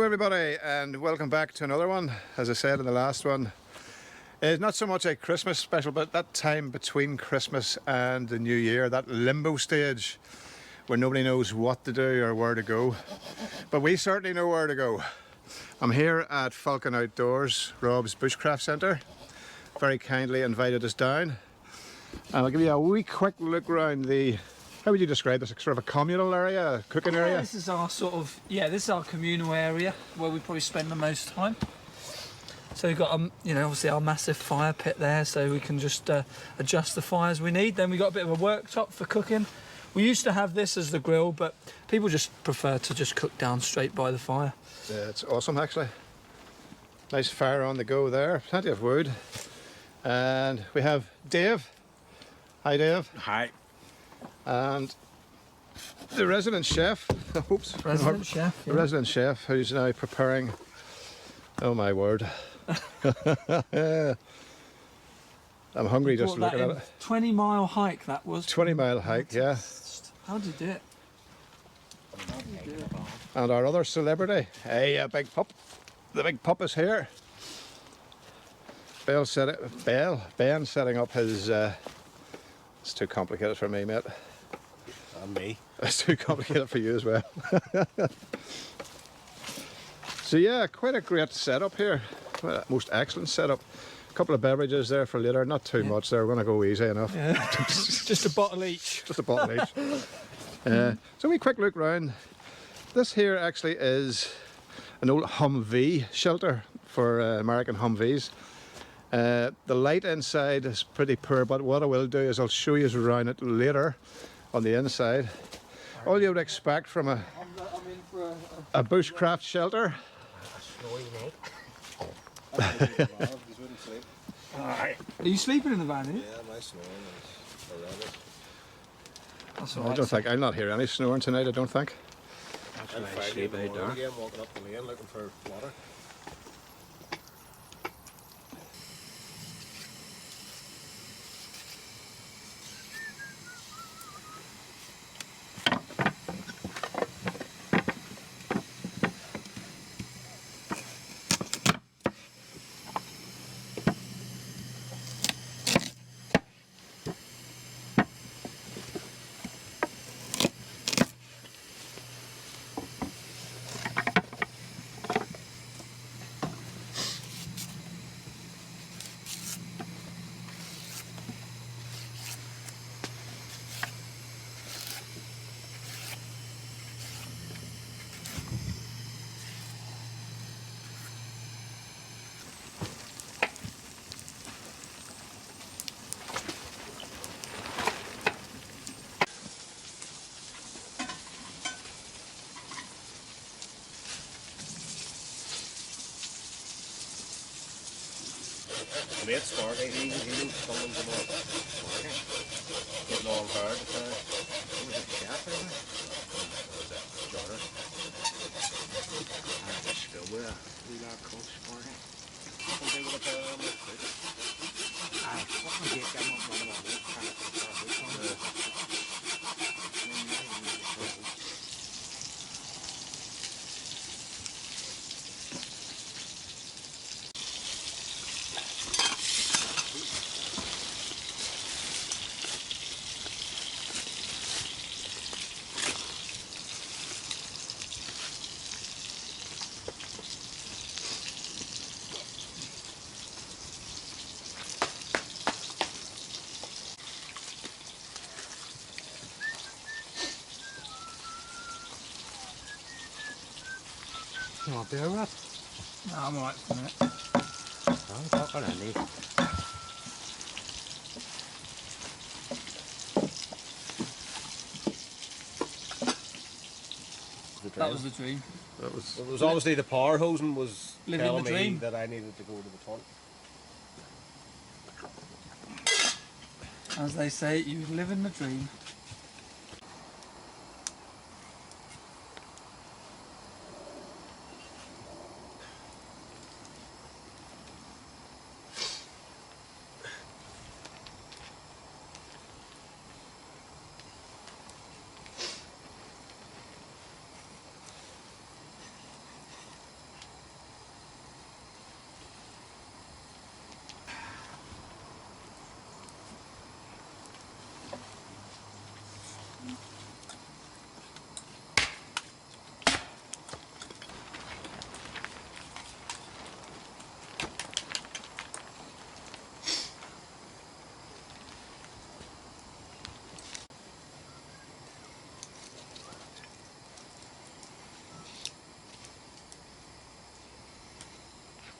everybody, and welcome back to another one. As I said in the last one, it's not so much a Christmas special, but that time between Christmas and the New Year, that limbo stage where nobody knows what to do or where to go. But we certainly know where to go. I'm here at Falcon Outdoors, Rob's Bushcraft Centre. Very kindly invited us down. And I'll give you a wee quick look around the, how would you describe this, sort of a communal area, a cooking area? This is our sort of, this is our communal area where we probably spend the most time. So we've got, obviously our massive fire pit there, so we can just adjust the fire as we need. Then we've got a bit of a worktop for cooking. We used to have this as the grill, but people just prefer to just cook down straight by the fire. Yeah, it's awesome actually. Nice fire on the go there, plenty of wood. And we have Dave. Hi Dave. Hi. And the resident chef, oops, Resident chef, yeah. The resident chef who's now preparing, oh my word. I'm hungry just looking at it. 20-mile hike that was. 20-mile hike, yeah. How did you do it? And our other celebrity, hey, big pup. The big pup is here. Ben setting up his, it's too complicated for me, mate. And me. It's too complicated for you as well. So yeah, quite a great setup here. Most excellent setup. A couple of beverages there for later, not too much there, we're going to go easy enough. Yeah. Just a bottle each. Just a bottle each. So we quick look round. This here actually is an old Humvee shelter for American Humvees. The light inside is pretty poor, but what I will do is I'll show you around it later on the inside. All you would expect from a bushcraft shelter. Are you sleeping in the van? Yeah, my snoring is horrendous. That's I don't think, I'll not hear any snoring tonight, I don't think. I'm Friday in the morning again, walking up the lane looking for water. Mate, Sparky, he knows someone's about Sparky. Getting all hard. Who was it, chef or anything? Was it Jordan? I just go with a wee lad called Sparky. What do with a pair of them? Aye, what can I get them up on the wall? You want beer with that? No, I'm alright for a minute. I'm talking Andy. That was the dream. It was obviously the power hosing was Living telling the me dream. that I needed to go to the toilet. As they say, you live in the dream.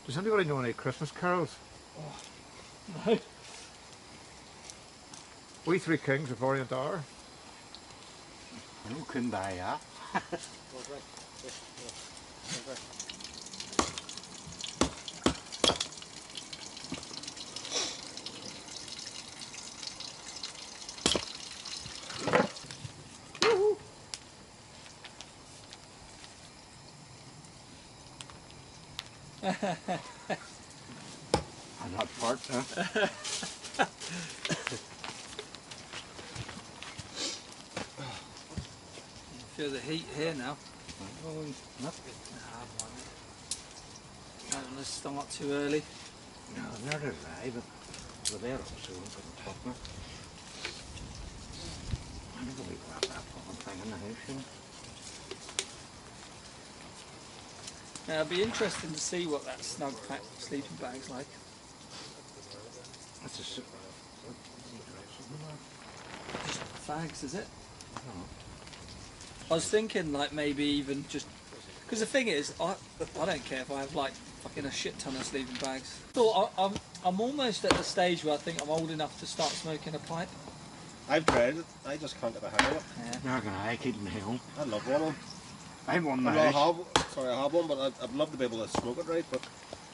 Does anybody know any Christmas carols? No. We Three Kings of Orient Hour. I couldn't buy that. I'm not part, huh? Feel the heat here now. Oh, not Don't want to start too early. no, not alive, but we're there also, couldn't talk me. I never we grab that fucking thing in the house, you know. Now, it'll be interesting to see what that snug pack sleeping bag's like. That's a super. Just fags, is it? I was thinking like maybe even just because the thing is I don't care if I have like fucking a shit ton of sleeping bags. So I'm almost at the stage where I think I'm old enough to start smoking a pipe. I've tried it. I just can't get the hang of it. Yeah. Not gonna I keep them home. I love one of them. I won the I house. have one, but I'd love to be able to smoke it right, but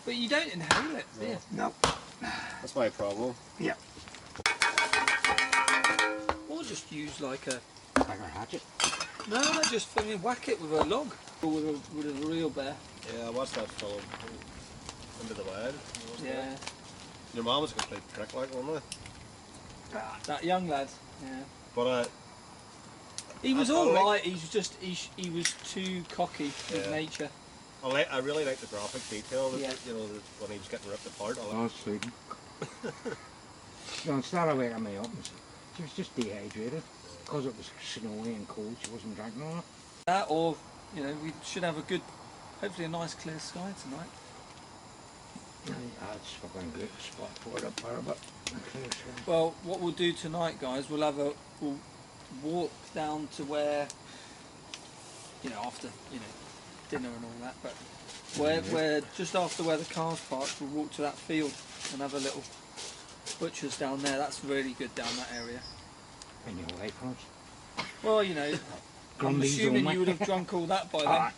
But you don't inhale it, do you? No. that's my problem. Yeah. Or just use like a Like a hatchet. no, just fucking whack it with a log or with a real bear. Yeah, I watched that film, Into the Wild. Yeah, Your mum was a complete prick, like, wasn't it? that young lad. Yeah, But he was I all like- right. He was just he was too cocky with Yeah. nature. I really like the graphic detail, that, Yeah. you know, when he was getting ripped apart. I was sleeping. No, instead of waking me up, she was just dehydrated. Because it was snowy and cold, she wasn't drinking on it. That or you know we should have a good, hopefully a nice clear sky tonight. That's fucking good spot for it up there, but Well, what we'll do tonight, guys, we'll walk down to where, you know, after, you know, dinner and all that, but where just after where the car's parked, we'll walk to that field and have a little butcher's down there. That's really good down that area. in your life, Hans. Well, you know, I'm Grundy's assuming only. you would have drunk all that by then. Ah,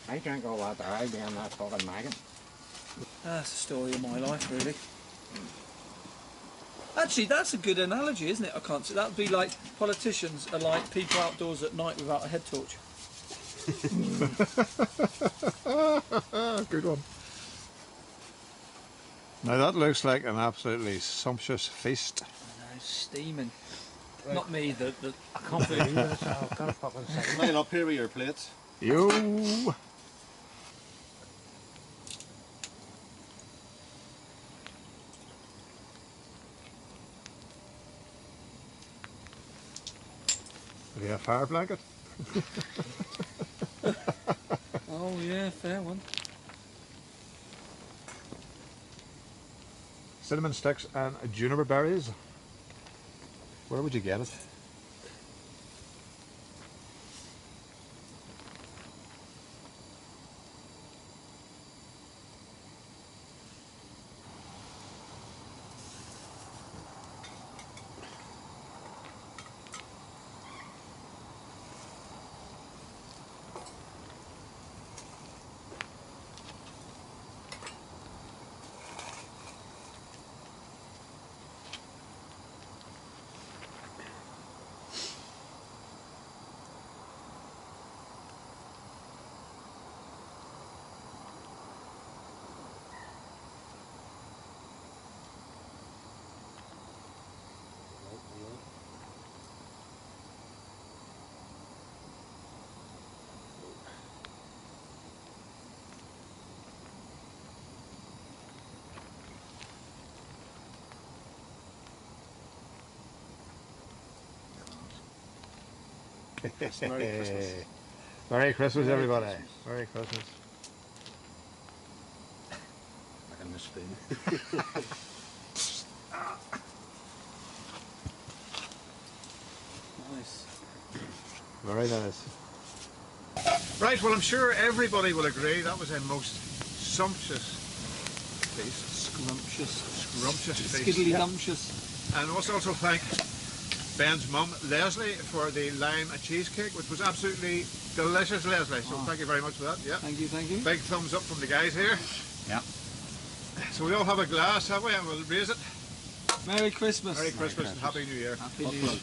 I drank all that there, I'd be on that fucking wagon. That's the story of my life, really. Actually, that's a good analogy, isn't it? I can't say that would be like politicians are like people outdoors at night without a head torch. Good one. Now that looks like an absolutely sumptuous feast. I know, steaming. Not me, the I can't believe it, I've got a fucking second. Line up here with your plates. Yo! Have you a fire blanket? oh yeah, fair one. Cinnamon sticks and juniper berries. Where would you get it? Merry Christmas. Merry Christmas, everybody. Merry Christmas. Like in the spoon. Nice. Very nice. Right, well, I'm sure everybody will agree that was a most sumptuous feast. Scrumptious. Scrumptious feast. Skiddly dumptious. And we must also thank Ben's mum, Leslie, for the lime cheesecake, which was absolutely delicious, Leslie. So thank you very much for that. Yeah. Thank you, thank you. Big thumbs up from the guys here. Yeah. So we all have a glass, have we? And we'll raise it. Merry Christmas. Merry Christmas and Happy New Year. Happy New Year.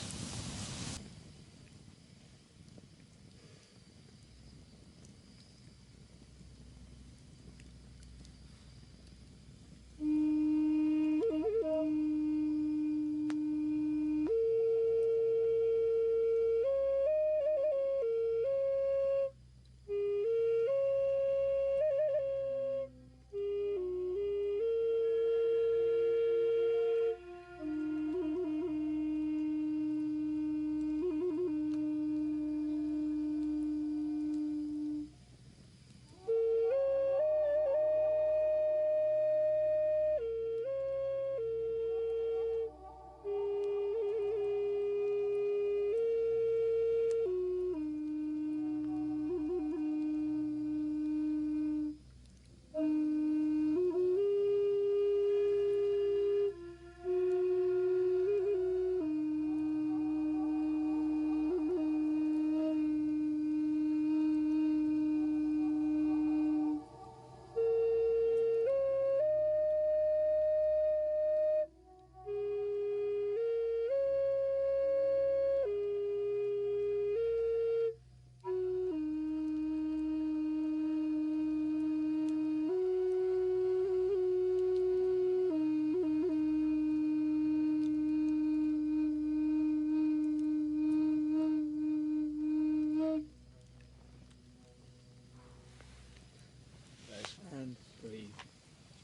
And breathe.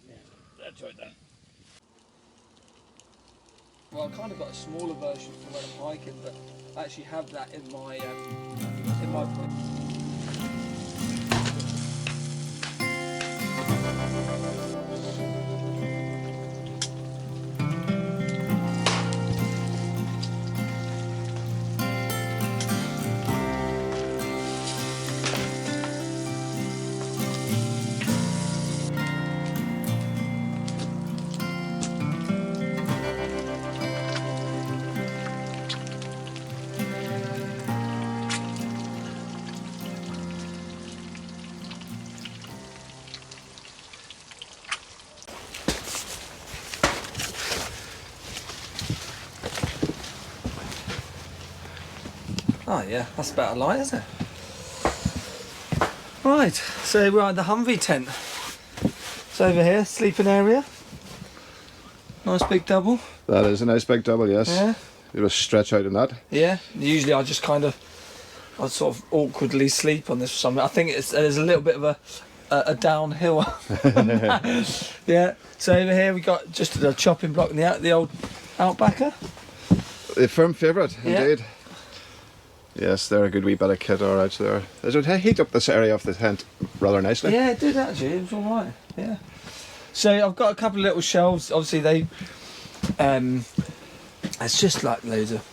Yeah, that's right there. Well, I kind of got a smaller version for when I'm hiking, but I actually have that in my Oh yeah, that's about a light, isn't it? Right, so we're at the Humvee tent. It's over here, sleeping area. Nice big double. That is a nice big double, yes. Yeah. You will stretch out in that. Yeah. Usually I just kind of, I sort of awkwardly sleep on this for something. I think there's a little bit of a downhill. Yeah. So over here we got just a chopping block in the old Outbacker. A firm favourite, Yeah. indeed. Yes, they're a good wee bit of kit alright there. It would heat up this area of the tent rather nicely. Yeah, it did actually. It was all right. Yeah. So I've got a couple of little shelves. Obviously they, it's just like loads of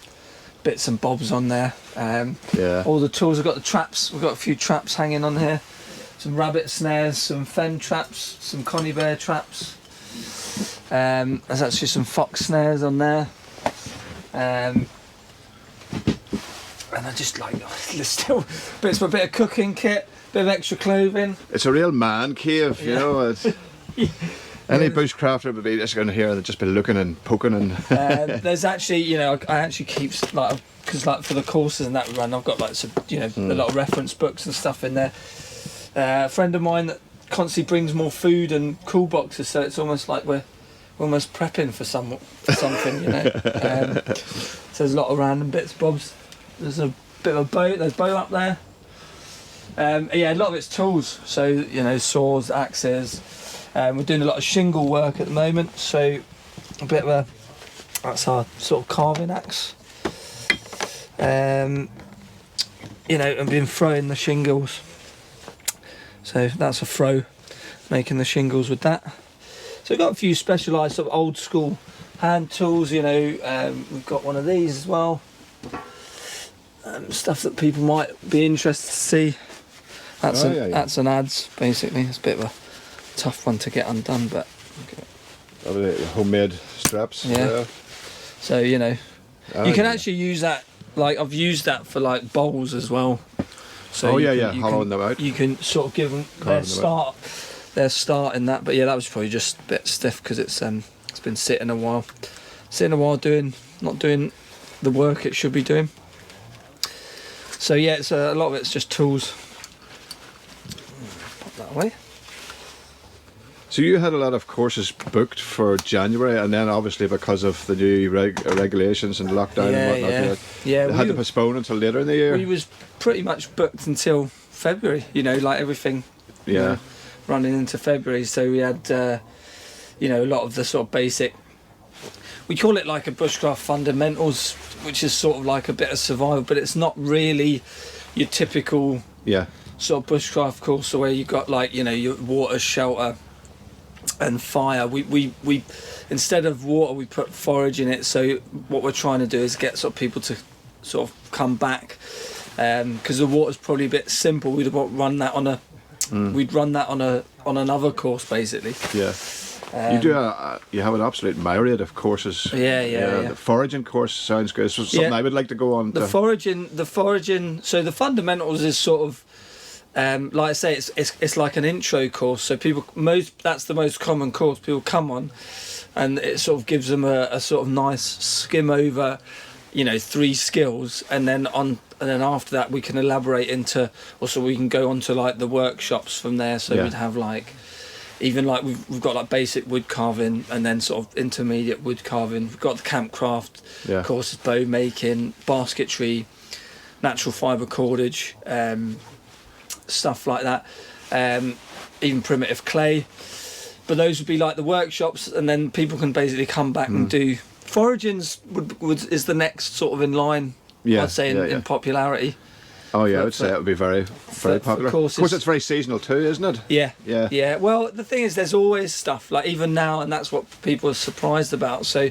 bits and bobs on there. Yeah. All the tools. I've got the traps. We've got a few traps hanging on here. Some rabbit snares, some fen traps, some conny bear traps. There's actually some fox snares on there. And I just like, there's still bits for a bit of cooking kit, bit of extra clothing. It's a real man cave, you know. It's, any bushcrafter would be just going here and just be looking and poking and. There's actually, you know, I actually keep like, because like for the courses and that we run, I've got like some, you know, a lot of reference books and stuff in there. A friend of mine that constantly brings more food and cool boxes, so it's almost like we're almost prepping for something, you know. So there's a lot of random bits, bobs. There's a bit of a boat. There's a boat up there. Yeah, a lot of it's tools. So you know, saws, axes. We're doing a lot of shingle work at the moment. So a bit of that's our sort of carving axe. You know, and been throwing the shingles. So that's a throw, making the shingles with that. So we've got a few specialised sort of old school hand tools. You know, we've got one of these as well. Stuff that people might be interested to see. That's that's an adze basically. It's a bit of a tough one to get undone, but Homemade straps. Yeah. So you know, Oh, you can yeah. actually use that. Like I've used that for like bowls as well. So Oh, you yeah, can- you hollowing can- them out. You can sort of give them Carving them out. their start in that. But yeah, that was probably just a bit stiff because it's been sitting a while, not doing the work it should be doing. So yeah, it's a lot of it's just tools. Pop that away. So you had a lot of courses booked for January, and then obviously because of the new regulations and lockdown and whatnot, they had to postpone until later in the year. We was pretty much booked until February. You know, like everything. you Yeah. know, running into February. So we had, you know, a lot of the sort of basic. We call it like a bushcraft fundamentals, which is sort of like a bit of survival, but it's not really your typical Yeah. sort of bushcraft course where you got like, you know, your water, shelter and fire. We instead of water we put forage in it. So what we're trying to do is get sort of people to sort of come back, because the water's probably a bit simple. We'd run that on a we'd run that on another course basically. Yeah. You do you have an absolute myriad of courses. Yeah. The foraging course sounds good. So something Yeah. I would like to go on. The foraging. So the fundamentals is sort of, like I say, it's like an intro course. So that's the most common course people come on, and it sort of gives them a sort of nice skim over, you know, 3 skills, and then after that we can elaborate into, also we can go on to like the workshops from there. So Yeah. we'd have like, even like we've got like basic wood carving and then sort of intermediate wood carving. We've got the campcraft courses, bow making, basketry, natural fibre cordage, stuff like that, even primitive clay. But those would be like the workshops, and then people can basically come back and do foragings. Is the next sort of in line, Yeah, I'd say, in popularity. Oh yeah, I would for- say it would be very, very for popular. Of courses. course, it's very seasonal too, isn't it? Yeah. Yeah. Yeah. Well, the thing is, there's always stuff like even now, and that's what people are surprised about. So,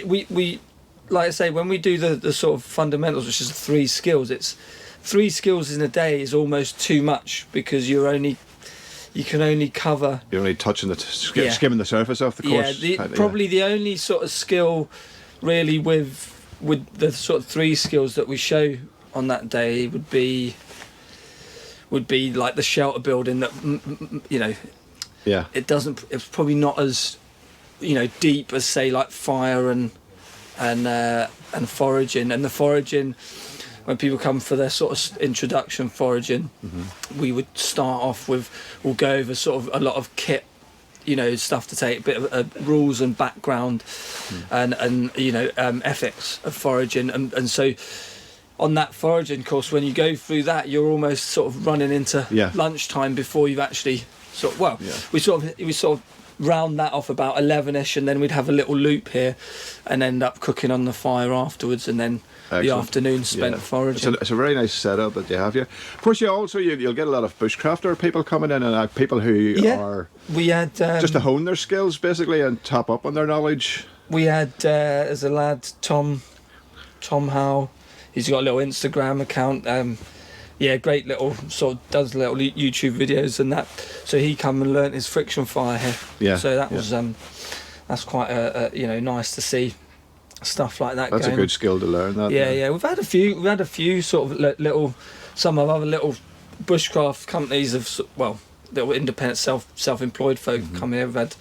we like I say, when we do the sort of fundamentals, which is 3 skills, it's 3 skills in a day is almost too much, because you can only cover. You're only touching Yeah. skimming the surface off the course. Yeah. Probably the only sort of skill, really, with the sort of 3 skills that we show on that day would be like the shelter building. That you know. Yeah. It's probably not as, you know, deep as say like fire and foraging. And the foraging, when people come for their sort of introduction foraging, we would start off with, we'll go over sort of a lot of kit, you know, stuff to take, a bit of rules and background and you know, ethics of foraging, and so on that foraging course, when you go through that, you're almost sort of running into lunchtime before you've actually we sort of round that off about 11ish, and then we'd have a little loop here and end up cooking on the fire afterwards, and then the afternoon spent foraging. It's a very nice setup that you have here. Of course, you'll get a lot of bushcrafter people coming in, and people who are we had just to hone their skills basically and top up on their knowledge. We had as a lad Tom Howe. He's got a little Instagram account. Great little sort of does little YouTube videos and that. So he come and learnt his friction fire here. Yeah. So that was that's quite you know, nice to see stuff like that. That's a good skill to learn. That. Yeah. We've had a few sort of little, some of other little bushcraft companies of little independent self-employed folk come here. We've had.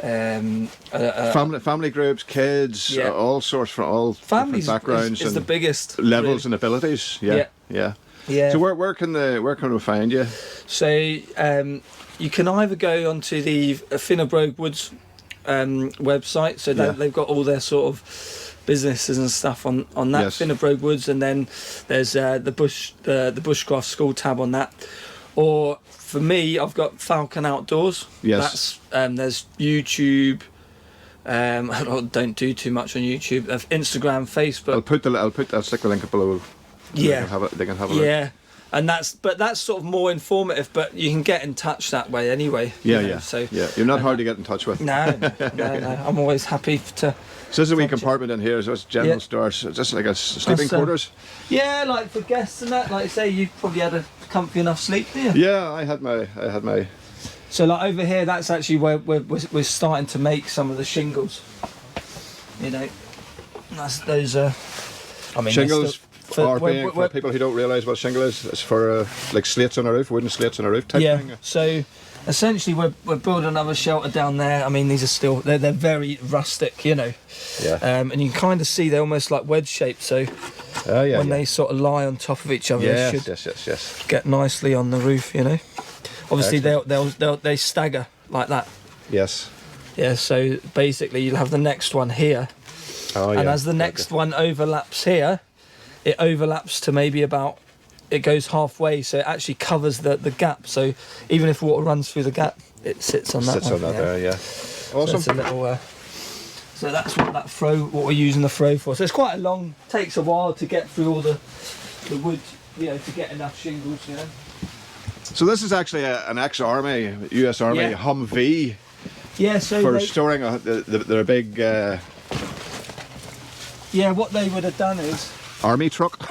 Family groups, kids, all sorts from all families different backgrounds is and the biggest levels and abilities. Yeah. So where can we find you? So you can either go onto the Finnerbrogue Woods website. So they've got all their sort of businesses and stuff on that Finnerbrogue Woods, and then there's the Bushcraft School tab on that. Or for me, I've got Falcon Outdoors. Yes. That's there's YouTube. I don't do too much on YouTube. Instagram, Facebook. I'll stick the link up below. Yeah. They can have a look. Yeah. And that's sort of more informative, but you can get in touch that way anyway. So you're not hard to get in touch with. No. I'm always happy to. So this is a wee compartment in here. So it's general stores. It's just like a sleeping quarters. Yeah, like for guests and that. Like I say, you probably had a comfy enough sleep, didn't you? Yeah, I had my. So like over here, that's actually where we're starting to make some of the shingles. You know, that's those. I mean, Shingles for people who don't realise what shingle is, it's for like slates on a roof, wooden slates on a roof type thing. So essentially, we're building another shelter down there. I mean, these are still they're very rustic, you know. Yeah. And you can kind of see they're almost like wedge shaped. So when they sort of lie on top of each other, they should get nicely on the roof, you know. Obviously, they stagger like that. Yes. Yeah. So basically, you'll have the next one here. Oh, yeah. And as the next one overlaps here, it overlaps to maybe about, it goes halfway, so it actually covers the gap. So even if water runs through the gap, it sits on that one. Sits on that there, yeah. Awesome. So, it's a little, so that's what we're using the throw for. So it's quite a long, takes a while to get through all the wood, you know, to get enough shingles, you know. So this is actually an ex-army, US Army Humvee. Yeah, so for storing their big. Yeah, what they would have done is army truck.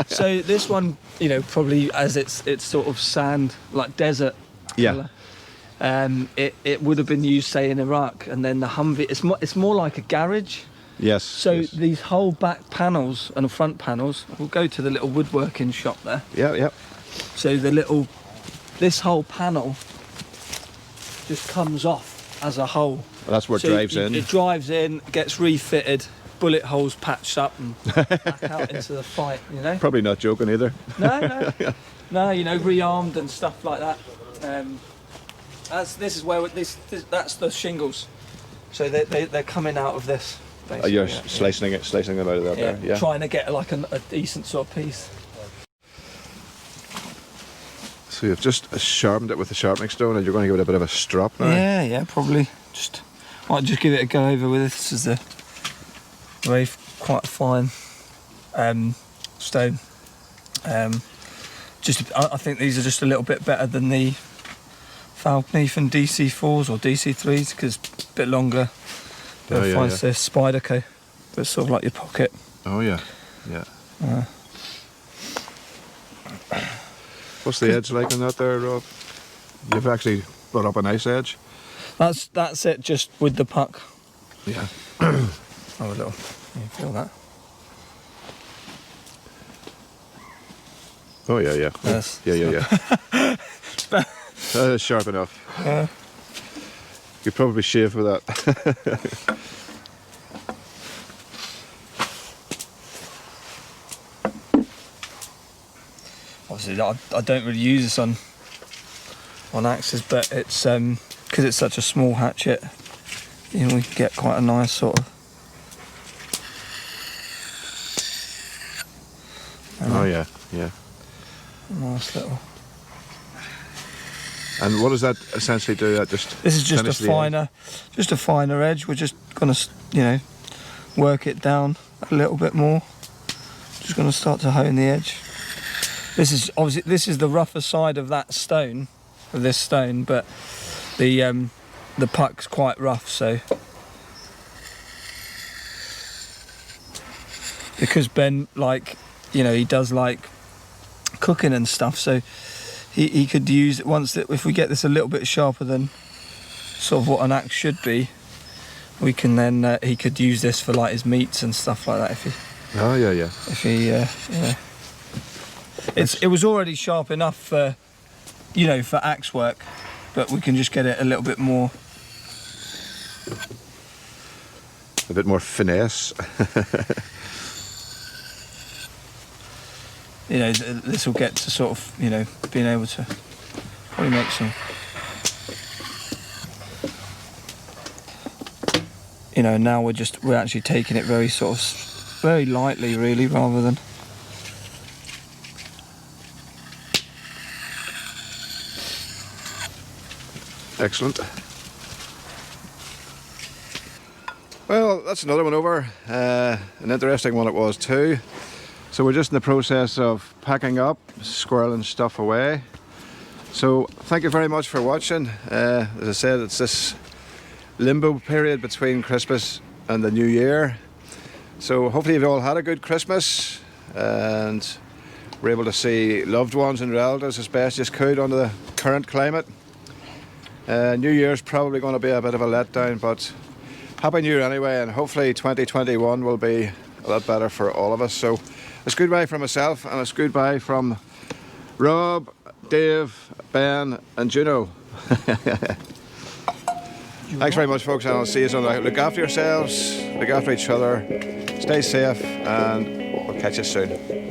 So this one, you know, probably as it's sort of sand, like desert. Yeah. Colour, it would have been used, say, in Iraq, and then the Humvee. It's more like a garage. Yes. So these whole back panels and the front panels. We'll go to the little woodworking shop there. Yeah. So this whole panel just comes off as a whole. Well, that's where it drives in. It drives in, gets refitted, bullet holes patched up, and back out into the fight. You know. Probably not joking either. No. You know, rearmed and stuff like that. This is where that's the shingles. So they're coming out of this. You're slicing them out of there. Yeah. Trying to get like a decent sort of piece. So you've just sharpened it with the sharpening stone, and you're going to give it a bit of a strop now. Yeah, probably. Might just give it a go over with this. This is a very quite fine stone. I think these are just a little bit better than the Falcon DC4s or DC3s because a bit longer. It's a Spyderco, but it's sort of like your pocket. Oh yeah. What's the edge like on that there, Rob? You've actually brought up a nice edge. That's it, just with the puck. Yeah. Oh, a little. You feel that? Oh yeah. Yes. Yeah. That is sharp enough. You could probably shave with that. Obviously, I don't really use this on axes, but it's because it's such a small hatchet, you know, we can get quite a nice sort of. Oh yeah. Nice little. And what does that essentially do? That just this is just a finer edge. We're just gonna, you know, work it down a little bit more. Just gonna start to hone the edge. This is the rougher side of that stone, of this stone, but the puck's quite rough. So because Ben, like, you know, he does like cooking and stuff, so he could use it if we get this a little bit sharper than sort of what an axe should be, we can then he could use this for like his meats and stuff like that if he. Oh yeah. If he, yeah. It was already sharp enough for, you know, for axe work, but we can just get it a little bit more. A bit more finesse. You know, this will get to sort of, you know, being able to probably make some. You know, now we're actually taking it very sort of, very lightly really, rather than. Excellent. Well, that's another one over. An interesting one it was too. So we're just in the process of packing up, squirreling stuff away. So thank you very much for watching. As I said, it's this limbo period between Christmas and the New Year. So hopefully you've all had a good Christmas and were able to see loved ones and relatives as best you could under the current climate. New Year's probably going to be a bit of a letdown, but Happy New Year anyway, and hopefully 2021 will be a lot better for all of us. So it's goodbye from myself, and it's goodbye from Rob, Dave, Ben and Juno. Thanks very much, folks, and I'll see you on the look after yourselves, look after each other, stay safe, and we'll catch you soon.